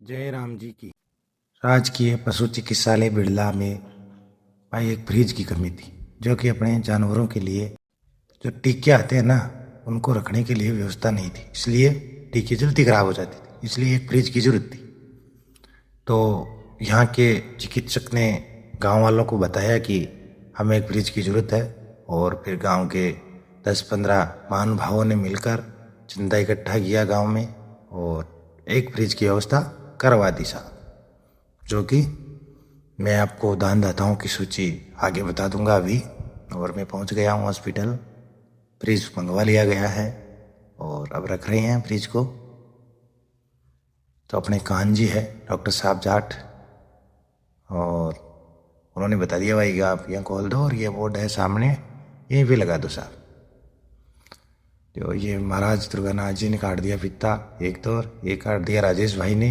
जय राम जी की। राजकीय पशु चिकित्सालय बिड़ला में भाई एक फ्रिज की कमी थी, जो कि अपने जानवरों के लिए जो टीके आते हैं ना, उनको रखने के लिए व्यवस्था नहीं थी। इसलिए टीके जल्दी खराब हो जाते थे, इसलिए एक फ्रिज की जरूरत थी। तो यहाँ के चिकित्सक ने गांव वालों को बताया कि हमें एक फ्रिज की ज़रूरत है, और फिर गांव के 10-15 महानुभावों ने मिलकर चंदा इकट्ठा किया गांव में, और एक फ्रिज की व्यवस्था करवा दी साहब। जो कि मैं आपको दानदाताओं की सूची आगे बता दूंगा अभी। और मैं पहुंच गया हूं हॉस्पिटल, फ्रिज मंगवा लिया गया है और अब रख रहे हैं फ्रिज को। तो अपने कान जी है डॉक्टर साहब जाट, और उन्होंने बता दिया भाई कि आप यहाँ खोल दो और ये बोर्ड है सामने, यहीं पे लगा दो साहब। तो ये महाराज दुर्गानाथ जी ने काट दिया फीता एक तो, और ये काट दिया राजेश भाई ने,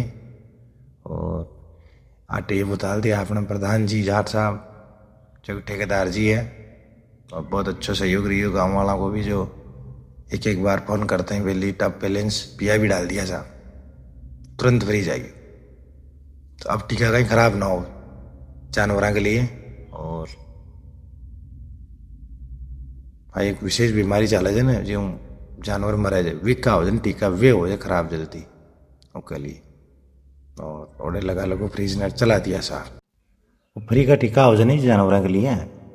और आटे ये बुताल दिया अपने प्रधान जी जाट साहब, जो ठेकेदार जी है। और बहुत अच्छा सहयोग रही हो गाँव वालों को भी, जो एक एक बार फ़ोन करते हैं पहले टप बैलेंस पिया भी डाल दिया साहब, तुरंत फ्री जाएगी। तो अब टीका कहीं ख़राब ना हो जानवरों के लिए। और भाई एक विशेष बीमारी चल है ना, जो जानवर मरे जाए विका हो जाए टीका वे हो जाए खराब जल्दी उसके लिए। और ऑर्डर लगा लोगों फ्रीज ने चला दिया साहब। फ्री का टीका हो जाए नहीं जानवरों के लिए,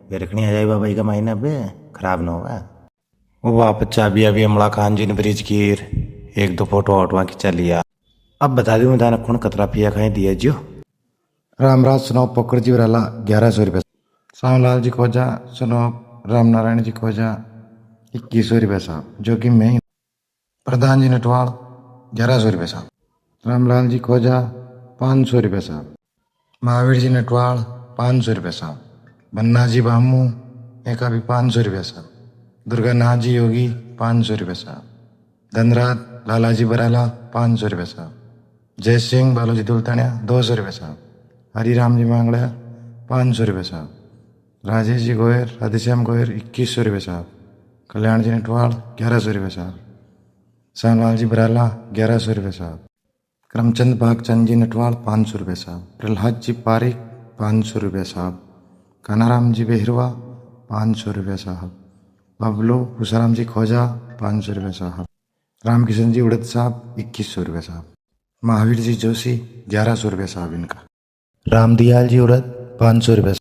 वे रखनी आ जाए भाई का महीना पे खराब ना होगा। वो वापस चाबी अभी अमला खान जी ने ब्रिज की एक दो फोटो ऑटवा खिंचा लिया। अब बता दूँ दाना कौन कतरा पिया कहीं दिया जियो। रामराज सुनो पोकर जी वाला 1100 रुपये। श्यामलाल जी खोजा सुनो राम नारायण जी खोजा 2100 रुपये साहब, जो कि मैं प्रधान जी नटवाड़ 1100 रुपये साहब। रामलाल जी खोजा 500 रुपये साहब। महावीर जी नटवाड़ 500 रुपये साहब। बन्ना जी बामू एक भी 500 रुपये साहब। दुर्गानाथ जी योगी 500 रुपये साहब। धनराज लालाजी बराला 500 रुपये साहब। जय सिंह बालोजी दुल्तानिया 200 रुपये साहब। हरिराम जी मांगड़ा 500 रुपये साहब। राजेश जी गोयर राधेश्याम गोयर 2100 रुपये साहब। कल्याण जी नटवाड़ 1100 रुपये साहब। श्यामलाल जी बराला 1100 रुपये साहब। करमचंद भागचंद जी नटवाड़ 500 रुपये साहब। प्रहलाद जी पारिक 500 रुपये साहब। कानाराम जी बेहरवा 500 रुपये साहब। बबलू हुसाराम जी खोजा 500 रुपये साहब। रामकिशन जी उड़द साहब 2100 रुपये साहब। महावीर जी जोशी 1100 रुपये साहब इनका। रामदयाल जी उड़द 500 रुपये।